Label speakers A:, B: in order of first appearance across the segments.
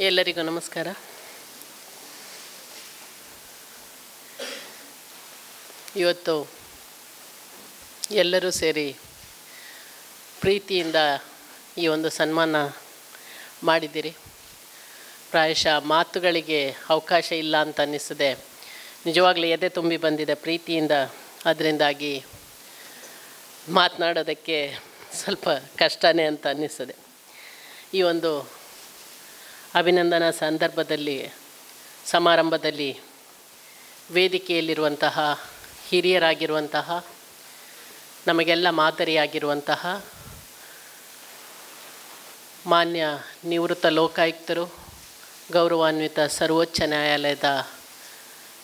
A: ಎಲ್ಲರಿಗೂ ನಮಸ್ಕಾರ. ಇವತ್ತು ಎಲ್ಲರೂ ಸೇರಿ ಪ್ರೀತಿಯಿಂದ ಈ ಒಂದು ಸನ್ಮಾನ ಮಾಡಿದ್ದೀರಿ. ಪ್ರಾಯಶಃ ಮಾತುಗಳಿಗೆ ಅವಕಾಶ ಇಲ್ಲ ಅಂತ ಅನ್ನಿಸ್ತದೆ. ನಿಜವಾಗ್ಲೂ ಎದೆ ತುಂಬಿ ಬಂದಿದೆ ಪ್ರೀತಿಯಿಂದ. ಅದರಿಂದಾಗಿ ಮಾತನಾಡೋದಕ್ಕೆ ಸ್ವಲ್ಪ ಕಷ್ಟನೇ ಅಂತ ಅನ್ನಿಸ್ತದೆ. ಈ ಒಂದು ಅಭಿನಂದನಾ ಸಮಾರಂಭದಲ್ಲಿ ವೇದಿಕೆಯಲ್ಲಿರುವಂತಹ ಹಿರಿಯರಾಗಿರುವಂತಹ, ನಮಗೆಲ್ಲ ಮಾದರಿಯಾಗಿರುವಂತಹ ಮಾನ್ಯ ನಿವೃತ್ತ ಲೋಕಾಯುಕ್ತರು, ಗೌರವಾನ್ವಿತ ಸರ್ವೋಚ್ಚ ನ್ಯಾಯಾಲಯದ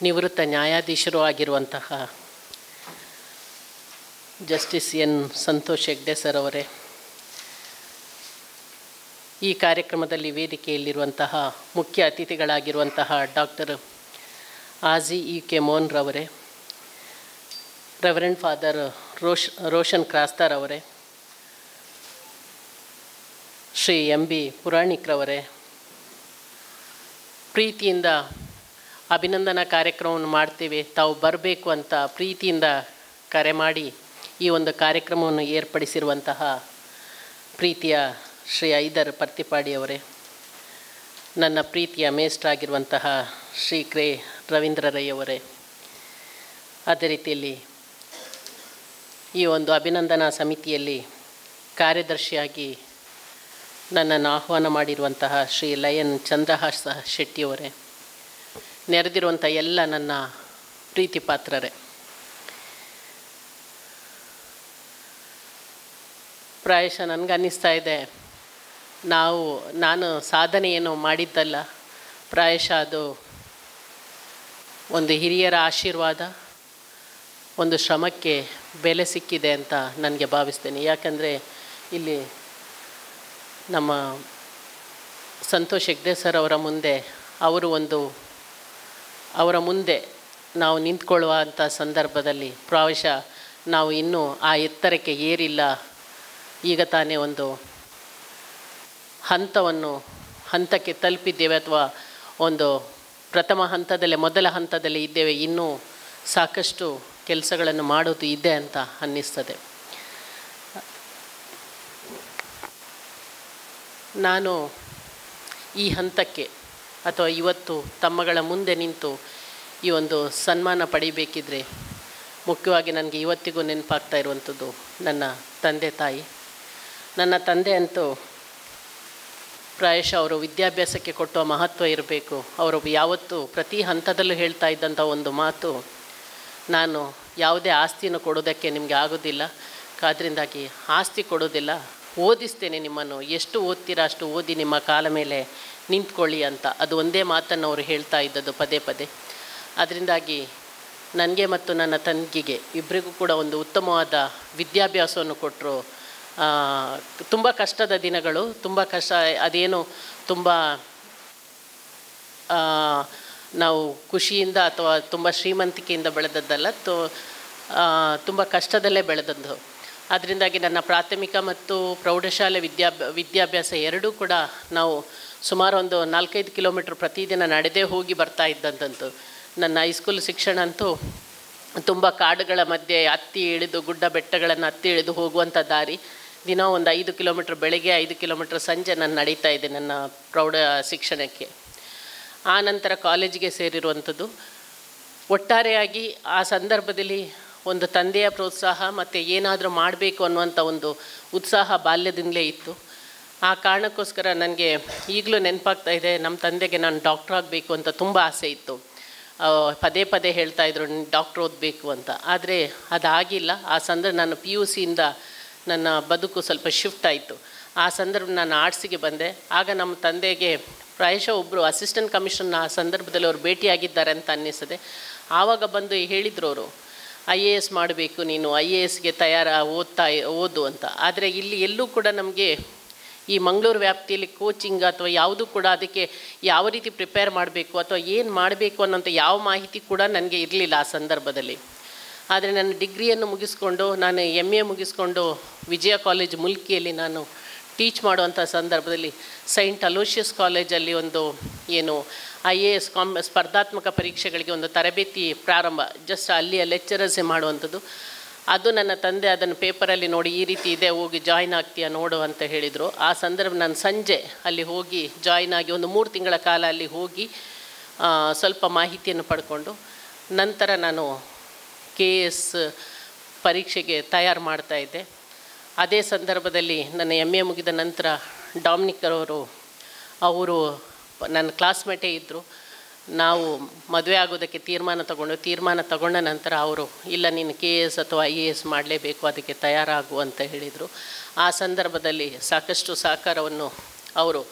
A: ನಿವೃತ್ತ ನ್ಯಾಯಾಧೀಶರು ಆಗಿರುವಂತಹ justice N Santosh Hegde sir ಅವರೇ, ಈ ಕಾರ್ಯಕ್ರಮದಲ್ಲಿ ವೇದಿಕೆಯಲ್ಲಿರುವಂತಹ ಮುಖ್ಯ ಅತಿಥಿಗಳಾಗಿರುವಂತಹ ಡಾಕ್ಟರ್ ಆಜಿ ಇ ಕೆ ಮೋಹನ್ ರವರೇ, ರೆವರೆಂಡ್ ಫಾದರ್ ರೋಷನ್ ಕ್ರಾಸ್ತಾರ್ ಅವರೇ, ಶ್ರೀ ಎಂ ಬಿ ಪುರಾಣಿಕ್ರವರೇ, ಪ್ರೀತಿಯಿಂದ ಅಭಿನಂದನಾ ಕಾರ್ಯಕ್ರಮವನ್ನು ಮಾಡ್ತೀವಿ, ತಾವು ಬರಬೇಕು ಅಂತ ಪ್ರೀತಿಯಿಂದ ಕರೆ ಮಾಡಿ ಈ ಒಂದು ಕಾರ್ಯಕ್ರಮವನ್ನು ಏರ್ಪಡಿಸಿರುವಂತಹ ಪ್ರೀತಿಯ ಶ್ರೀ ಐದರ್ ಪರ್ತಿಪಾಡಿಯವರೇ, ನನ್ನ ಪ್ರೀತಿಯ ಮೇಷ್ಟ್ರಾಗಿರುವಂತಹ ಶ್ರೀ ಕ್ರೇ ರವೀಂದ್ರ ರೈ ಅವರೇ, ಅದೇ ರೀತಿಯಲ್ಲಿ ಈ ಒಂದು ಅಭಿನಂದನಾ ಸಮಿತಿಯಲ್ಲಿ ಕಾರ್ಯದರ್ಶಿಯಾಗಿ ನನ್ನನ್ನು ಆಹ್ವಾನ ಮಾಡಿರುವಂತಹ ಶ್ರೀ ಲಯನ್ ಚಂದ್ರಹಾಸ ಶೆಟ್ಟಿಯವರೇ, ನೆರೆದಿರುವಂಥ ಎಲ್ಲ ನನ್ನ ಪ್ರೀತಿ ಪಾತ್ರರೇ, ಪ್ರಾಯಶಃ ನನಗನ್ನಿಸ್ತಾ ಇದೆ ನಾನು ಸಾಧನೆ ಏನು ಮಾಡಿದ್ದಲ್ಲ, ಪ್ರಾಯಶಃ ಅದು ಒಂದು ಹಿರಿಯರ ಆಶೀರ್ವಾದ, ಒಂದು ಶ್ರಮಕ್ಕೆ ಬೆಲೆ ಸಿಕ್ಕಿದೆ ಅಂತ ನನಗೆ ಭಾವಿಸ್ತೇನೆ. ಯಾಕಂದರೆ ಇಲ್ಲಿ ನಮ್ಮ ಸಂತೋಷ್ ಹೆಗ್ಡೆ ಸರ್ ಅವರ ಮುಂದೆ ನಾವು ನಿಂತ್ಕೊಳ್ಳುವಂಥ ಸಂದರ್ಭದಲ್ಲಿ ಪ್ರಾಯಶಃ ನಾವು ಇನ್ನೂ ಆ ಎತ್ತರಕ್ಕೆ ಏರಿಲ್ಲ, ಈಗ ತಾನೇ ಒಂದು ಹಂತಕ್ಕೆ ತಲುಪಿದ್ದೇವೆ, ಅಥವಾ ಒಂದು ಮೊದಲ ಹಂತದಲ್ಲಿ ಇದ್ದೇವೆ, ಇನ್ನೂ ಸಾಕಷ್ಟು ಕೆಲಸಗಳನ್ನು ಮಾಡೋದು ಇದೆ ಅಂತ ಅನ್ನಿಸ್ತದೆ. ನಾನು ಈ ಹಂತಕ್ಕೆ ಅಥವಾ ಇವತ್ತು ತಮ್ಮಗಳ ಮುಂದೆ ನಿಂತು ಈ ಒಂದು ಸನ್ಮಾನ ಪಡಿಬೇಕಿದ್ರೆ ಮುಖ್ಯವಾಗಿ ನನಗೆ ಇವತ್ತಿಗೂ ನೆನಪಾಗ್ತಾ ಇರುವಂಥದ್ದು ನನ್ನ ತಂದೆ ತಾಯಿ. ನನ್ನ ತಂದೆ ಅಂತೂ ಪ್ರಾಯಶಃ ಅವರು ವಿದ್ಯಾಭ್ಯಾಸಕ್ಕೆ ಕೊಟ್ಟುವ ಮಹತ್ವ ಇರಬೇಕು. ಅವರು ಯಾವತ್ತೂ ಪ್ರತಿ ಹಂತದಲ್ಲೂ ಹೇಳ್ತಾ ಇದ್ದಂಥ ಒಂದು ಮಾತು, ನಾನು ಯಾವುದೇ ಆಸ್ತಿಯನ್ನು ಕೊಡೋದಕ್ಕೆ ನಿಮಗೆ ಆಗೋದಿಲ್ಲ, ಅದರಿಂದಾಗಿ ಆಸ್ತಿ ಕೊಡೋದಿಲ್ಲ, ಓದಿಸ್ತೇನೆ ನಿಮ್ಮನ್ನು, ಎಷ್ಟು ಓದ್ತೀರಾ ಅಷ್ಟು ಓದಿ ನಿಮ್ಮ ಕಾಲ ಮೇಲೆ ನಿಂತ್ಕೊಳ್ಳಿ ಅಂತ. ಅದು ಒಂದೇ ಮಾತನ್ನು ಅವರು ಹೇಳ್ತಾ ಇದ್ದದ್ದು ಪದೇ ಪದೇ. ಅದರಿಂದಾಗಿ ನನಗೆ ಮತ್ತು ನನ್ನ ತಂಗಿಗೆ ಇಬ್ಬರಿಗೂ ಕೂಡ ಒಂದು ಉತ್ತಮವಾದ ವಿದ್ಯಾಭ್ಯಾಸವನ್ನು ಕೊಟ್ಟರು. ತುಂಬ ಕಷ್ಟದ ದಿನಗಳು, ತುಂಬ ಕಷ್ಟ, ಅದೇನು ತುಂಬ ನಾವು ಖುಷಿಯಿಂದ ಅಥವಾ ತುಂಬ ಶ್ರೀಮಂತಿಕೆಯಿಂದ ಬೆಳೆದದ್ದಲ್ಲ, ತುಂಬ ಕಷ್ಟದಲ್ಲೇ ಬೆಳೆದದ್ದು. ಅದರಿಂದಾಗಿ ನನ್ನ ಪ್ರಾಥಮಿಕ ಮತ್ತು ಪ್ರೌಢಶಾಲೆ ವಿದ್ಯಾಭ್ಯಾಸ ಎರಡೂ ಕೂಡ ನಾವು ಸುಮಾರು ಒಂದು 4-5 ಕಿಲೋಮೀಟ್ರ್ ಪ್ರತಿದಿನ ನಡೆದೇ ಹೋಗಿ ಬರ್ತಾ ಇದ್ದಂಥದ್ದು. ನನ್ನ ಹೈಸ್ಕೂಲ್ ಶಿಕ್ಷಣ ಅಂತೂ ತುಂಬ ಕಾಡುಗಳ ಮಧ್ಯೆ ಹತ್ತಿ ಇಳಿದು, ಗುಡ್ಡ ಬೆಟ್ಟಗಳನ್ನು ಹತ್ತಿ ಇಳಿದು ಹೋಗುವಂಥ ದಾರಿ. ದಿನ ಒಂದು 5 ಕಿಲೋಮೀಟ್ರ್ ಬೆಳಗ್ಗೆ, 5 ಕಿಲೋಮೀಟ್ರ್ ಸಂಜೆ ನಾನು ನಡೀತಾ ಇದ್ದೆ ನನ್ನ ಪ್ರೌಢ ಶಿಕ್ಷಣಕ್ಕೆ. ಆ ನಂತರ ಕಾಲೇಜಿಗೆ ಸೇರಿರುವಂಥದ್ದು. ಒಟ್ಟಾರೆಯಾಗಿ ಆ ಸಂದರ್ಭದಲ್ಲಿ ಒಂದು ತಂದೆಯ ಪ್ರೋತ್ಸಾಹ ಮತ್ತು ಏನಾದರೂ ಮಾಡಬೇಕು ಅನ್ನುವಂಥ ಒಂದು ಉತ್ಸಾಹ ಬಾಲ್ಯದಿಂದಲೇ ಇತ್ತು. ಆ ಕಾರಣಕ್ಕೋಸ್ಕರ ನನಗೆ ಈಗಲೂ ನೆನಪಾಗ್ತಾ ಇದೆ, ನಮ್ಮ ತಂದೆಗೆ ನಾನು ಡಾಕ್ಟ್ರ್ ಆಗಬೇಕು ಅಂತ ತುಂಬ ಆಸೆ ಇತ್ತು. ಪದೇ ಪದೇ ಹೇಳ್ತಾಯಿದ್ರು ಡಾಕ್ಟ್ರ್ ಓದಬೇಕು ಅಂತ. ಆದರೆ ಅದಾಗಿಲ್ಲ. ಆ ನಾನು PUCಯಿಂದ ನನ್ನ ಬದುಕು ಸ್ವಲ್ಪ ಶಿಫ್ಟ್ ಆಯಿತು. ಆ ಸಂದರ್ಭ ನಾನು ಆರ್ಟ್ಸಿಗೆ ಬಂದೆ. ಆಗ ನಮ್ಮ ತಂದೆಗೆ ಪ್ರಾಯಶಃ ಒಬ್ಬರು ಅಸಿಸ್ಟೆಂಟ್ ಕಮಿಷನ್ ಆ ಸಂದರ್ಭದಲ್ಲಿ ಅವರು ಭೇಟಿಯಾಗಿದ್ದಾರೆ ಅಂತ ಅನ್ನಿಸ್ತದೆ. ಆವಾಗ ಬಂದು ಹೇಳಿದರು ಅವರು, IAS ಮಾಡಬೇಕು ನೀನು, IASಗೆ ಓದು ಅಂತ. ಆದರೆ ಇಲ್ಲಿ ಎಲ್ಲೂ ಕೂಡ ನಮಗೆ ಈ ಮಂಗಳೂರು ವ್ಯಾಪ್ತಿಯಲ್ಲಿ ಕೋಚಿಂಗ್ ಅಥವಾ ಯಾವುದೂ ಕೂಡ ಅದಕ್ಕೆ ಯಾವ ರೀತಿ ಪ್ರಿಪೇರ್ ಮಾಡಬೇಕು ಅಥವಾ ಏನು ಮಾಡಬೇಕು ಅನ್ನೋಂಥ ಯಾವ ಮಾಹಿತಿ ಕೂಡ ನನಗೆ ಇರಲಿಲ್ಲ ಆ ಸಂದರ್ಭದಲ್ಲಿ. ಆದರೆ ನನ್ನ ಡಿಗ್ರಿಯನ್ನು ಮುಗಿಸ್ಕೊಂಡು ನಾನು MA ಮುಗಿಸ್ಕೊಂಡು ವಿಜಯ ಕಾಲೇಜ್ ಮುಲ್ಕಿಯಲ್ಲಿ ನಾನು ಟೀಚ್ ಮಾಡುವಂಥ ಸಂದರ್ಭದಲ್ಲಿ ಸೈಂಟ್ ಅಲೋಷಿಯಸ್ ಕಾಲೇಜಲ್ಲಿ ಒಂದು ಏನು IAS ಸ್ಪರ್ಧಾತ್ಮಕ ಪರೀಕ್ಷೆಗಳಿಗೆ ಒಂದು ತರಬೇತಿ ಪ್ರಾರಂಭ, ಜಸ್ಟ್ ಅಲ್ಲಿಯ ಲೆಕ್ಚರರ್ಸೇ ಮಾಡುವಂಥದ್ದು. ಅದು ನನ್ನ ತಂದೆ ಅದನ್ನು ಪೇಪರಲ್ಲಿ ನೋಡಿ ಈ ರೀತಿ ಇದೆ, ಹೋಗಿ ಜಾಯ್ನ್ ಆಗ್ತೀಯಾ ನೋಡು ಅಂತ ಹೇಳಿದರು. ಆ ಸಂದರ್ಭ ನಾನು ಸಂಜೆ ಅಲ್ಲಿ ಹೋಗಿ ಜಾಯ್ನ್ ಆಗಿ ಒಂದು 3 ತಿಂಗಳ ಕಾಲ ಅಲ್ಲಿ ಹೋಗಿ ಸ್ವಲ್ಪ ಮಾಹಿತಿಯನ್ನು ಪಡ್ಕೊಂಡು ನಂತರ ನಾನು KS ಪರೀಕ್ಷೆಗೆ ತಯಾರು ಮಾಡ್ತಾಯಿದ್ದೆ. ಅದೇ ಸಂದರ್ಭದಲ್ಲಿ ನನ್ನ MA ಮುಗಿದ ನಂತರ ಡಾಮಿನಿಕ್ ಅವರು ನನ್ನ ಕ್ಲಾಸ್ಮೇಟೇ ಇದ್ದರು. ನಾವು ಮದುವೆ ಆಗೋದಕ್ಕೆ ತೀರ್ಮಾನ ತಗೊಂಡ ನಂತರ ಅವರು ಇಲ್ಲ ನೀನು KS ಅಥವಾ IAS ಮಾಡಲೇಬೇಕು, ಅದಕ್ಕೆ ತಯಾರಾಗು ಅಂತ ಹೇಳಿದರು. ಆ ಸಂದರ್ಭದಲ್ಲಿ ಸಾಕಷ್ಟು ಸಹಕಾರವನ್ನು ಅವರು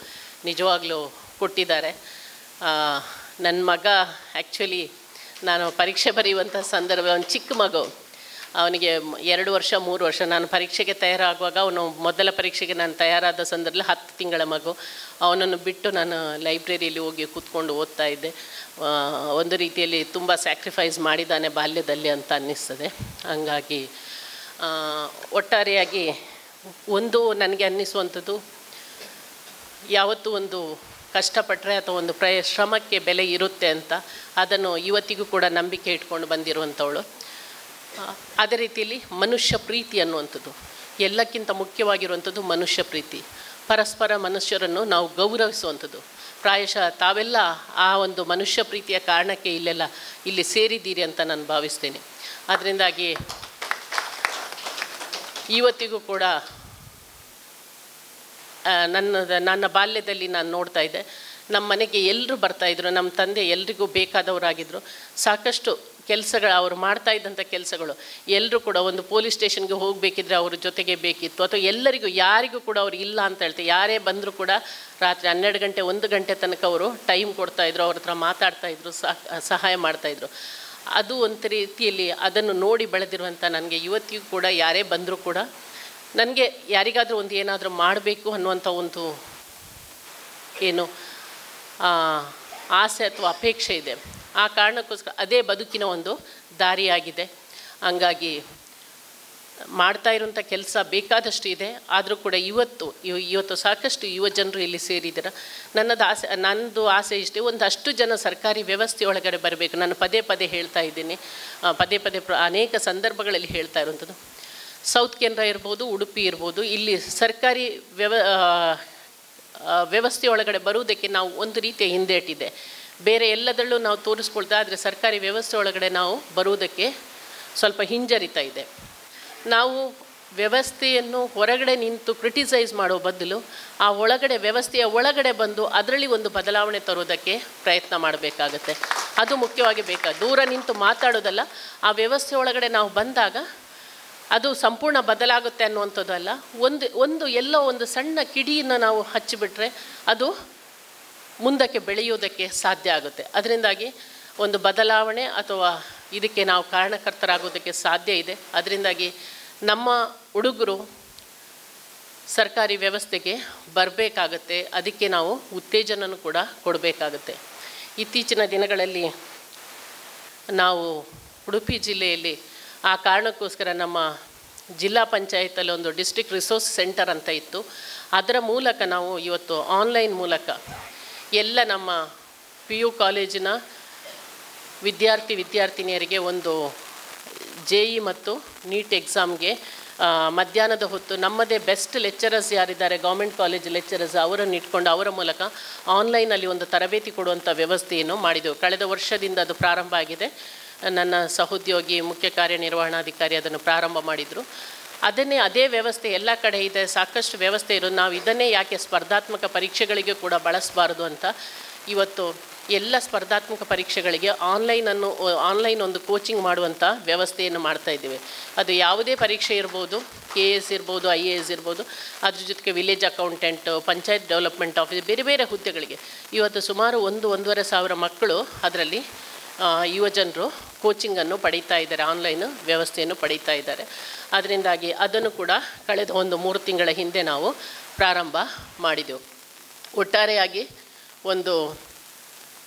A: ನಿಜವಾಗ್ಲೂ ಕೊಟ್ಟಿದ್ದಾರೆ. ನನ್ನ ಮಗ ಆ್ಯಕ್ಚುಲಿ ನಾನು ಪರೀಕ್ಷೆ ಬರೆಯುವಂಥ ಸಂದರ್ಭ, ಒಂದು ಚಿಕ್ಕ ಮಗು, ಅವನಿಗೆ 2 ವರ್ಷ 3 ವರ್ಷ, ನಾನು ಪರೀಕ್ಷೆಗೆ ತಯಾರಾಗುವಾಗ ಅವನು ಮೊದಲ ಪರೀಕ್ಷೆಗೆ ನಾನು ತಯಾರಾದ ಸಂದರ್ಭದಲ್ಲಿ 10 ತಿಂಗಳ ಮಗು. ಅವನನ್ನು ಬಿಟ್ಟು ನಾನು ಲೈಬ್ರರಿಯಲ್ಲಿ ಹೋಗಿ ಕೂತ್ಕೊಂಡು ಓದ್ತಾ ಇದ್ದೆ. ಒಂದು ರೀತಿಯಲ್ಲಿ ತುಂಬ ಸ್ಯಾಕ್ರಿಫೈಸ್ ಮಾಡಿದ್ದಾನೆ ಬಾಲ್ಯದಲ್ಲಿ ಅಂತ ಅನ್ನಿಸ್ತದೆ. ಹಂಗಾಗಿ ಒಟ್ಟಾರೆಯಾಗಿ ಒಂದು ನನಗೆ ಅನ್ನಿಸುವಂಥದ್ದು, ಯಾವತ್ತೂ ಒಂದು ಕಷ್ಟಪಟ್ಟರೆ ಅಥವಾ ಒಂದು ಶ್ರಮಕ್ಕೆ ಬೆಲೆ ಇರುತ್ತೆ ಅಂತ, ಅದನ್ನು ಇವತ್ತಿಗೂ ಕೂಡ ನಂಬಿಕೆ ಇಟ್ಕೊಂಡು ಬಂದಿರುವಂಥವಳು. ಅದೇ ರೀತಿಯಲ್ಲಿ ಮನುಷ್ಯ ಪ್ರೀತಿ ಅನ್ನುವಂಥದ್ದು ಎಲ್ಲಕ್ಕಿಂತ ಮುಖ್ಯವಾಗಿರುವಂಥದ್ದು. ಮನುಷ್ಯ ಪ್ರೀತಿ, ಪರಸ್ಪರ ಮನುಷ್ಯರನ್ನು ನಾವು ಗೌರವಿಸುವಂಥದ್ದು. ಪ್ರಾಯಶಃ ತಾವೆಲ್ಲ ಆ ಒಂದು ಮನುಷ್ಯ ಪ್ರೀತಿಯ ಕಾರಣಕ್ಕೆ ಇಲ್ಲಿ ಸೇರಿದ್ದೀರಿ ಅಂತ ನಾನು ಭಾವಿಸ್ತೇನೆ. ಅದರಿಂದಾಗಿ ಇವತ್ತಿಗೂ ಕೂಡ ನನ್ನ ಬಾಲ್ಯದಲ್ಲಿ ನಾನು ನೋಡ್ತಾ ಇದ್ದೆ, ನಮ್ಮ ಮನೆಗೆ ಎಲ್ಲರೂ ಬರ್ತಾಯಿದ್ರು. ನಮ್ಮ ತಂದೆ ಎಲ್ರಿಗೂ ಬೇಕಾದವರಾಗಿದ್ದರು. ಸಾಕಷ್ಟು ಕೆಲಸಗಳು ಅವರು ಮಾಡ್ತಾ ಇದ್ದಂಥ ಕೆಲಸಗಳು ಎಲ್ಲರೂ ಕೂಡ ಒಂದು ಪೊಲೀಸ್ ಸ್ಟೇಷನ್ಗೆ ಹೋಗಬೇಕಿದ್ರೆ ಅವ್ರ ಜೊತೆಗೆ ಬೇಕಿತ್ತು, ಅಥವಾ ಎಲ್ಲರಿಗೂ ಯಾರಿಗೂ ಕೂಡ ಅವ್ರು ಇಲ್ಲ ಅಂತ ಹೇಳ್ತಾರೆ. ಯಾರೇ ಬಂದರೂ ಕೂಡ ರಾತ್ರಿ 12 ಗಂಟೆ 1 ಗಂಟೆ ತನಕ ಅವರು ಟೈಮ್ ಕೊಡ್ತಾಯಿದ್ರು, ಅವ್ರ ಹತ್ರ ಮಾತಾಡ್ತಾಯಿದ್ರು, ಸಹಾಯ ಮಾಡ್ತಾಯಿದ್ರು. ಅದು ಒಂದು ರೀತಿಯಲ್ಲಿ ಅದನ್ನು ನೋಡಿ ಬೆಳೆದಿರುವಂಥ ನನಗೆ ಇವತ್ತಿಗೂ ಕೂಡ ಯಾರೇ ಬಂದರೂ ಕೂಡ ನನಗೆ ಯಾರಿಗಾದರೂ ಒಂದು ಏನಾದರೂ ಮಾಡಬೇಕು ಅನ್ನುವಂಥ ಒಂದು ಏನು ಆಸೆ ಅಥವಾ ಅಪೇಕ್ಷೆ ಇದೆ. ಆ ಕಾರಣಕ್ಕೋಸ್ಕರ ಅದೇ ಬದುಕಿನ ಒಂದು ದಾರಿಯಾಗಿದೆ. ಹಂಗಾಗಿ ಮಾಡ್ತಾ ಇರುವಂಥ ಕೆಲಸ ಬೇಕಾದಷ್ಟು ಇದೆ. ಆದರೂ ಕೂಡ ಇವತ್ತು ಸಾಕಷ್ಟು ಯುವ ಜನರು ಇಲ್ಲಿ ಸೇರಿದ್ದಾರೆ. ನನ್ನದು ಆಸೆ ಇಷ್ಟೇ, ಒಂದಷ್ಟು ಜನ ಸರ್ಕಾರಿ ವ್ಯವಸ್ಥೆ ಒಳಗಡೆ ಬರಬೇಕು. ನಾನು ಪದೇ ಹೇಳ್ತಾ ಇದ್ದೀನಿ, ಪದೇ ಅನೇಕ ಸಂದರ್ಭಗಳಲ್ಲಿ ಹೇಳ್ತಾ ಇರುವಂಥದ್ದು. ಸೌತ್ ಕೇಂದ್ರ ಇರ್ಬೋದು, ಉಡುಪಿ ಇರ್ಬೋದು, ಇಲ್ಲಿ ಸರ್ಕಾರಿ ವ್ಯವಸ್ಥೆ ಒಳಗಡೆ ಬರುವುದಕ್ಕೆ ನಾವು ಒಂದು ರೀತಿಯ ಹಿಂದೇಟಿದೆ. ಬೇರೆ ಎಲ್ಲದರಲ್ಲೂ ನಾವು ತೋರಿಸ್ಕೊಳ್ತಾ, ಆದರೆ ಸರ್ಕಾರಿ ವ್ಯವಸ್ಥೆ ಒಳಗಡೆ ನಾವು ಬರುವುದಕ್ಕೆ ಸ್ವಲ್ಪ ಹಿಂಜರಿತಾ ಇದೆ. ನಾವು ವ್ಯವಸ್ಥೆಯನ್ನು ಹೊರಗಡೆ ನಿಂತು ಕ್ರಿಟಿಸೈಸ್ ಮಾಡೋ ಬದಲು ಆ ವ್ಯವಸ್ಥೆಯ ಒಳಗಡೆ ಬಂದು ಅದರಲ್ಲಿ ಒಂದು ಬದಲಾವಣೆ ತರೋದಕ್ಕೆ ಪ್ರಯತ್ನ ಮಾಡಬೇಕಾಗತ್ತೆ. ಅದು ಮುಖ್ಯವಾಗಿ ದೂರ ನಿಂತು ಮಾತಾಡೋದಲ್ಲ, ಆ ವ್ಯವಸ್ಥೆ ಒಳಗಡೆ ನಾವು ಬಂದಾಗ ಅದು ಸಂಪೂರ್ಣ ಬದಲಾಗುತ್ತೆ ಅನ್ನುವಂಥದ್ದಲ್ಲ. ಎಲ್ಲೋ ಒಂದು ಸಣ್ಣ ಕಿಡಿಯನ್ನು ನಾವು ಹಚ್ಚಿಬಿಟ್ರೆ ಅದು ಮುಂದಕ್ಕೆ ಬೆಳೆಯೋದಕ್ಕೆ ಸಾಧ್ಯ ಆಗುತ್ತೆ. ಅದರಿಂದಾಗಿ ಒಂದು ಬದಲಾವಣೆ ಅಥವಾ ಇದಕ್ಕೆ ನಾವು ಕಾರಣಕರ್ತರಾಗೋದಕ್ಕೆ ಸಾಧ್ಯ ಇದೆ. ಅದರಿಂದಾಗಿ ನಮ್ಮ ಹುಡುಗರು ಸರ್ಕಾರಿ ವ್ಯವಸ್ಥೆಗೆ ಬರಬೇಕಾಗತ್ತೆ. ಅದಕ್ಕೆ ನಾವು ಉತ್ತೇಜನನೂ ಕೂಡ ಕೊಡಬೇಕಾಗತ್ತೆ. ಇತ್ತೀಚಿನ ದಿನಗಳಲ್ಲಿ ನಾವು ಉಡುಪಿ ಜಿಲ್ಲೆಯಲ್ಲಿ ಆ ಕಾರಣಕ್ಕೋಸ್ಕರ ನಮ್ಮ ಜಿಲ್ಲಾ ಪಂಚಾಯತಲ್ಲಿ ಒಂದು ಡಿಸ್ಟ್ರಿಕ್ಟ್ ರಿಸೋರ್ಸ್ ಸೆಂಟರ್ ಅಂತ ಇತ್ತು. ಅದರ ಮೂಲಕ ನಾವು ಇವತ್ತು ಆನ್ಲೈನ್ ಮೂಲಕ ಎಲ್ಲ ನಮ್ಮ PU ಕಾಲೇಜಿನ ವಿದ್ಯಾರ್ಥಿನಿಯರಿಗೆ ಒಂದು JE ಮತ್ತು ನೀಟ್ ಎಕ್ಸಾಮ್ಗೆ ಮಧ್ಯಾಹ್ನದ ಹೊತ್ತು ನಮ್ಮದೇ ಬೆಸ್ಟ್ ಲೆಕ್ಚರರ್ಸ್ ಯಾರಿದ್ದಾರೆ, ಗೌರ್ಮೆಂಟ್ ಕಾಲೇಜ್ ಲೆಕ್ಚರರ್ಸ್, ಅವರನ್ನು ಇಟ್ಕೊಂಡು ಅವರ ಮೂಲಕ ಆನ್ಲೈನಲ್ಲಿ ಒಂದು ತರಬೇತಿ ಕೊಡುವಂಥ ವ್ಯವಸ್ಥೆಯನ್ನು ಮಾಡಿದೆವು. ಕಳೆದ ವರ್ಷದಿಂದ ಅದು ಪ್ರಾರಂಭ ಆಗಿದೆ. ನನ್ನ ಸಹೋದ್ಯೋಗಿ ಮುಖ್ಯ ಕಾರ್ಯನಿರ್ವಹಣಾಧಿಕಾರಿ ಅದನ್ನು ಪ್ರಾರಂಭ ಮಾಡಿದರು. ಅದೇ ವ್ಯವಸ್ಥೆ ಎಲ್ಲ ಕಡೆ ಇದೆ, ಸಾಕಷ್ಟು ವ್ಯವಸ್ಥೆ ಇರೋದು. ನಾವು ಇದನ್ನೇ ಯಾಕೆ ಸ್ಪರ್ಧಾತ್ಮಕ ಪರೀಕ್ಷೆಗಳಿಗೆ ಕೂಡ ಬಳಸಬಾರ್ದು ಅಂತ ಇವತ್ತು ಎಲ್ಲ ಸ್ಪರ್ಧಾತ್ಮಕ ಪರೀಕ್ಷೆಗಳಿಗೆ ಆನ್ಲೈನ್ ಒಂದು ಕೋಚಿಂಗ್ ಮಾಡುವಂಥ ವ್ಯವಸ್ಥೆಯನ್ನು ಮಾಡ್ತಾ ಇದ್ದೀವಿ. ಅದು ಯಾವುದೇ ಪರೀಕ್ಷೆ ಇರ್ಬೋದು, KS ಇರ್ಬೋದು, IAS ಇರ್ಬೋದು, ಅದ್ರ ಜೊತೆಗೆ village accountant, panchayat development office, ಬೇರೆ ಹುದ್ದೆಗಳಿಗೆ ಇವತ್ತು ಸುಮಾರು 1-1.5 ಸಾವಿರ ಮಕ್ಕಳು ಅದರಲ್ಲಿ ಯುವಜನರು ಕೋಚಿಂಗನ್ನು ಪಡೀತಾ ಇದ್ದಾರೆ, ಆನ್ಲೈನ್ ವ್ಯವಸ್ಥೆಯನ್ನು ಪಡೀತಾ ಇದ್ದಾರೆ. ಅದರಿಂದಾಗಿ ಅದನ್ನು ಕೂಡ ಕಳೆದ 3 ತಿಂಗಳ ಹಿಂದೆ ನಾವು ಪ್ರಾರಂಭ ಮಾಡಿದೆವು. ಒಟ್ಟಾರೆಯಾಗಿ ಒಂದು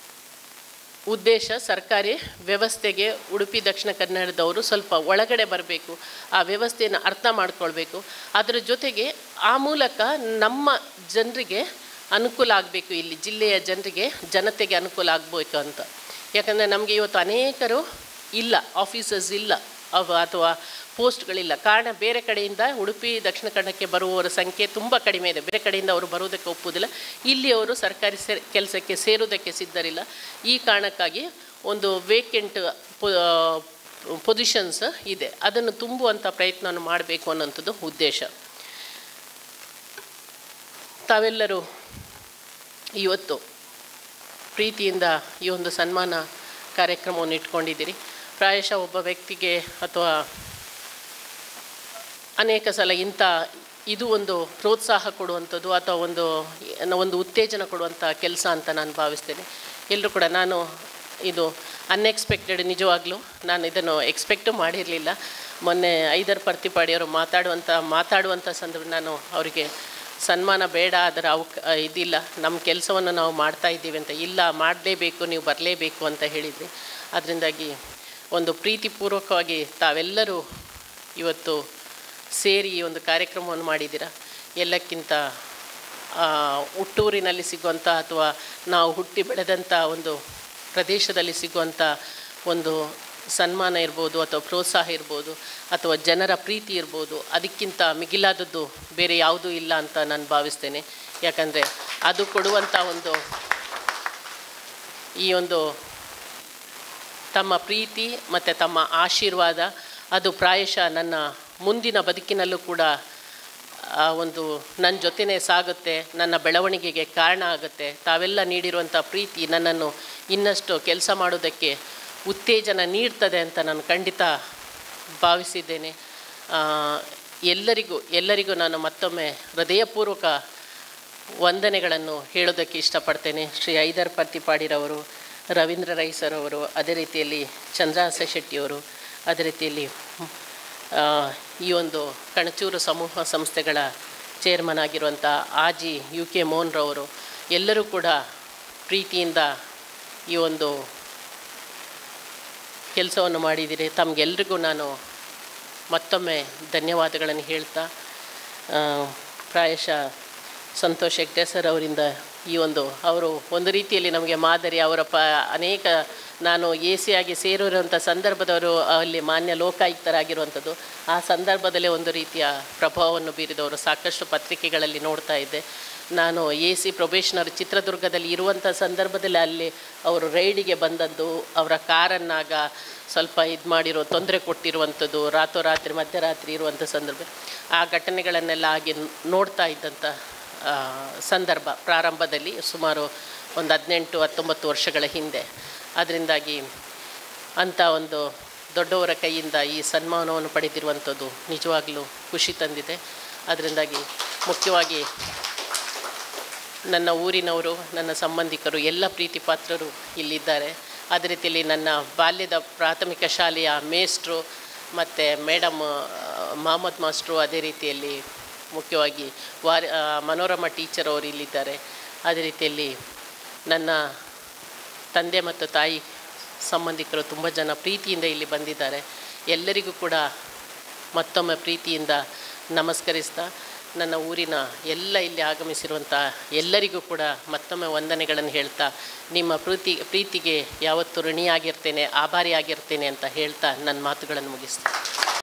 A: ಉದ್ದೇಶ ಸರ್ಕಾರಿ ವ್ಯವಸ್ಥೆಗೆ ಉಡುಪಿ ದಕ್ಷಿಣ ಕನ್ನಡದವರು ಸ್ವಲ್ಪ ಒಳಗಡೆ ಬರಬೇಕು, ಆ ವ್ಯವಸ್ಥೆಯನ್ನು ಅರ್ಥ ಮಾಡ್ಕೊಳ್ಬೇಕು. ಅದರ ಜೊತೆಗೆ ಆ ಮೂಲಕ ನಮ್ಮ ಜನರಿಗೆ ಅನುಕೂಲ ಆಗಬೇಕು, ಇಲ್ಲಿ ಜಿಲ್ಲೆಯ ಜನತೆಗೆ ಅನುಕೂಲ ಆಗಬೇಕು ಅಂತ. ಯಾಕಂದರೆ ನಮಗೆ ಇವತ್ತು ಅನೇಕರು ಇಲ್ಲ, ಆಫೀಸರ್ಸ್ ಇಲ್ಲ ಅಥವಾ ಪೋಸ್ಟ್ಗಳಿಲ್ಲ. ಕಾರಣ ಬೇರೆ ಕಡೆಯಿಂದ ಉಡುಪಿ ದಕ್ಷಿಣ ಕನ್ನಡಕ್ಕೆ ಬರುವವರ ಸಂಖ್ಯೆ ತುಂಬ ಕಡಿಮೆ ಇದೆ. ಬೇರೆ ಕಡೆಯಿಂದ ಅವರು ಬರುವುದಕ್ಕೆ ಒಪ್ಪುವುದಿಲ್ಲ, ಇಲ್ಲಿ ಅವರು ಸರ್ಕಾರಿ ಕೆಲಸಕ್ಕೆ ಸೇರುವುದಕ್ಕೆ ಸಿದ್ಧರಿಲ್ಲ. ಈ ಕಾರಣಕ್ಕಾಗಿ ಒಂದು ವೇಕೆಂಟ್ ಪೊಸಿಷನ್ಸ್ ಇದೆ, ಅದನ್ನು ತುಂಬುವಂಥ ಪ್ರಯತ್ನವನ್ನು ಮಾಡಬೇಕು ಅನ್ನೋಂಥದ್ದು ಉದ್ದೇಶ. ತಾವೆಲ್ಲರೂ ಇವತ್ತು ಪ್ರೀತಿಯಿಂದ ಈ ಒಂದು ಸನ್ಮಾನ ಕಾರ್ಯಕ್ರಮವನ್ನು ಇಟ್ಕೊಂಡಿದ್ದೀರಿ. ಪ್ರಾಯಶಃ ಒಬ್ಬ ವ್ಯಕ್ತಿಗೆ ಅಥವಾ ಅನೇಕ ಸಲ ಇದು ಒಂದು ಪ್ರೋತ್ಸಾಹ ಕೊಡುವಂಥದ್ದು ಅಥವಾ ಒಂದು ಉತ್ತೇಜನ ಕೊಡುವಂಥ ಕೆಲಸ ಅಂತ ನಾನು ಭಾವಿಸ್ತೇನೆ. ಎಲ್ಲರೂ ಕೂಡ ಇದು ಅನ್ಎಕ್ಸ್ಪೆಕ್ಟೆಡ್, ನಿಜವಾಗ್ಲೂ ನಾನು ಇದನ್ನು ಎಕ್ಸ್ಪೆಕ್ಟು ಮಾಡಿರಲಿಲ್ಲ. ಮೊನ್ನೆ ಐದರ್ ಪರ್ತಿಪಾಡಿಯವರು ಮಾತಾಡುವಂಥ ಸಂದರ್ಭ ನಾನು ಅವರಿಗೆ ಸನ್ಮಾನ ಬೇಡ, ಅದರ ಇದಿಲ್ಲ, ನಮ್ಮ ಕೆಲಸವನ್ನು ನಾವು ಮಾಡ್ತಾ ಇದ್ದೀವಿ ಅಂತ. ಇಲ್ಲ, ಮಾಡಲೇಬೇಕು, ನೀವು ಬರಲೇಬೇಕು ಅಂತ ಹೇಳಿದ್ರಿ. ಅದರಿಂದಾಗಿ ಒಂದು ಪ್ರೀತಿಪೂರ್ವಕವಾಗಿ ತಾವೆಲ್ಲರೂ ಇವತ್ತು ಸೇರಿ ಈ ಒಂದು ಕಾರ್ಯಕ್ರಮವನ್ನು ಮಾಡಿದ್ದೀರ. ಎಲ್ಲಕ್ಕಿಂತ ಹುಟ್ಟೂರಿನಲ್ಲಿ ಸಿಗುವಂಥ ಅಥವಾ ನಾವು ಹುಟ್ಟಿ ಬೆಳೆದಂಥ ಒಂದು ಪ್ರದೇಶದಲ್ಲಿ ಸಿಗುವಂಥ ಒಂದು ಸನ್ಮಾನ ಇರ್ಬೋದು ಅಥವಾ ಪ್ರೋತ್ಸಾಹ ಇರ್ಬೋದು ಅಥವಾ ಜನರ ಪ್ರೀತಿ ಇರ್ಬೋದು, ಅದಕ್ಕಿಂತ ಮಿಗಿಲಾದದ್ದು ಬೇರೆ ಯಾವುದೂ ಇಲ್ಲ ಅಂತ ನಾನು ಭಾವಿಸ್ತೇನೆ. ಯಾಕಂದರೆ ಅದು ಕೊಡುವಂಥ ಈ ಒಂದು ತಮ್ಮ ಪ್ರೀತಿ ಮತ್ತು ತಮ್ಮ ಆಶೀರ್ವಾದ, ಅದು ಪ್ರಾಯಶಃ ನನ್ನ ಮುಂದಿನ ಬದುಕಿನಲ್ಲೂ ಕೂಡ ನನ್ನ ಜೊತೆನೇ ಸಾಗುತ್ತೆ, ನನ್ನ ಬೆಳವಣಿಗೆಗೆ ಕಾರಣ ಆಗುತ್ತೆ. ತಾವೆಲ್ಲ ನೀಡಿರುವಂಥ ಪ್ರೀತಿ ನನ್ನನ್ನು ಇನ್ನಷ್ಟು ಕೆಲಸ ಮಾಡೋದಕ್ಕೆ ಉತ್ತೇಜನ ನೀಡ್ತದೆ ಅಂತ ನಾನು ಖಂಡಿತ ಭಾವಿಸಿದ್ದೇನೆ. ಎಲ್ಲರಿಗೂ ನಾನು ಮತ್ತೊಮ್ಮೆ ಹೃದಯಪೂರ್ವಕ ವಂದನೆಗಳನ್ನು ಹೇಳೋದಕ್ಕೆ ಇಷ್ಟಪಡ್ತೇನೆ. ಶ್ರೀ ಐದರ್ ಪರ್ತಿಪಾಡಿರವರು, ರವೀಂದ್ರ ರೈ ಸರ್ ಅವರು, ಅದೇ ರೀತಿಯಲ್ಲಿ ಚಂದ್ರಹಾಸ ಶೆಟ್ಟಿಯವರು, ಅದೇ ರೀತಿಯಲ್ಲಿ ಈ ಒಂದು ಕಣಚೂರು ಸಮೂಹ ಸಂಸ್ಥೆಗಳ ಚೇರ್ಮನ್ ಆಗಿರುವಂಥ ಆಜಿ UK ಮೋಹನ್ರವರು, ಎಲ್ಲರೂ ಕೂಡ ಪ್ರೀತಿಯಿಂದ ಈ ಒಂದು ಕೆಲಸವನ್ನು ಮಾಡಿದ್ದೀರಿ. ತಮಗೆಲ್ರಿಗೂ ನಾನು ಮತ್ತೊಮ್ಮೆ ಧನ್ಯವಾದಗಳನ್ನು ಹೇಳ್ತಾ, ಪ್ರಾಯಶಃ ಸಂತೋಷ್ ಹೆಗ್ಡೆ ಸರ್ ಅವರಿಂದ ಅವರು ಒಂದು ರೀತಿಯಲ್ಲಿ ನಮಗೆ ಮಾದರಿ. ಅವರ ಅನೇಕ ನಾನು AC ಆಗಿ ಸೇರಿರುವಂಥ ಸಂದರ್ಭದವರು ಅಲ್ಲಿ ಮಾನ್ಯ ಲೋಕಾಯುಕ್ತರಾಗಿರುವಂಥದ್ದು, ಆ ಸಂದರ್ಭದಲ್ಲೇ ಒಂದು ರೀತಿಯ ಪ್ರಭಾವವನ್ನು ಬೀರಿದವರು. ಸಾಕಷ್ಟು ಪತ್ರಿಕೆಗಳಲ್ಲಿ ನೋಡ್ತಾ ಇದ್ದೆ. ನಾನು AC ಪ್ರೊಬೇಷನರ್ ಚಿತ್ರದುರ್ಗದಲ್ಲಿ ಇರುವಂಥ ಸಂದರ್ಭದಲ್ಲಿ ಅಲ್ಲಿ ಅವರು ರೈಡಿಗೆ ಬಂದದ್ದು, ಅವರ ಕಾರನ್ನಾಗ ಸ್ವಲ್ಪ ತೊಂದರೆ ಕೊಟ್ಟಿರುವಂಥದ್ದು, ರಾತ್ರೋರಾತ್ರಿ ಮಧ್ಯರಾತ್ರಿ ಇರುವಂಥ ಸಂದರ್ಭ, ಆ ಘಟನೆಗಳನ್ನೆಲ್ಲ ಆಗಿ ನೋಡ್ತಾ ಇದ್ದಂಥ ಸಂದರ್ಭ ಪ್ರಾರಂಭದಲ್ಲಿ ಸುಮಾರು ಒಂದು 18-19 ವರ್ಷಗಳ ಹಿಂದೆ. ಅದರಿಂದಾಗಿ ಅಂಥ ಒಂದು ದೊಡ್ಡವರ ಕೈಯಿಂದ ಈ ಸನ್ಮಾನವನ್ನು ಪಡೆದಿರುವಂಥದ್ದು ನಿಜವಾಗಲೂ ಖುಷಿ ತಂದಿದೆ. ಅದರಿಂದಾಗಿ ಮುಖ್ಯವಾಗಿ ನನ್ನ ಊರಿನವರು, ನನ್ನ ಸಂಬಂಧಿಕರು, ಎಲ್ಲ ಪ್ರೀತಿ ಪಾತ್ರರು ಇಲ್ಲಿದ್ದಾರೆ. ಅದೇ ರೀತಿಯಲ್ಲಿ ನನ್ನ ಬಾಲ್ಯದ ಪ್ರಾಥಮಿಕ ಶಾಲೆಯ ಮೇಸ್ಟ್ರು ಮತ್ತು ಮೇಡಮ್ ಮಹಮ್ಮದ್ ಮಾಸ್ಟ್ರು, ಅದೇ ರೀತಿಯಲ್ಲಿ ಮುಖ್ಯವಾಗಿ ಮನೋರಮ ಟೀಚರ್ ಅವರು ಇಲ್ಲಿದ್ದಾರೆ. ಅದೇ ರೀತಿಯಲ್ಲಿ ನನ್ನ ತಂದೆ ಮತ್ತು ತಾಯಿ ಸಂಬಂಧಿಕರು ತುಂಬ ಜನ ಪ್ರೀತಿಯಿಂದ ಇಲ್ಲಿ ಬಂದಿದ್ದಾರೆ. ಎಲ್ಲರಿಗೂ ಕೂಡ ಮತ್ತೊಮ್ಮೆ ಪ್ರೀತಿಯಿಂದ ನಮಸ್ಕರಿಸ್ತಾ, ನನ್ನ ಊರಿನ ಇಲ್ಲಿ ಆಗಮಿಸಿರುವಂಥ ಎಲ್ಲರಿಗೂ ಕೂಡ ಮತ್ತೊಮ್ಮೆ ವಂದನೆಗಳನ್ನು ಹೇಳ್ತಾ, ನಿಮ್ಮ ಪ್ರೀತಿಗೆ ಯಾವತ್ತೂ ಋಣಿಯಾಗಿರ್ತೇನೆ, ಆಭಾರಿಯಾಗಿರ್ತೇನೆ ಅಂತ ಹೇಳ್ತಾ ನನ್ನ ಮಾತುಗಳನ್ನು ಮುಗಿಸ್ತೇನೆ.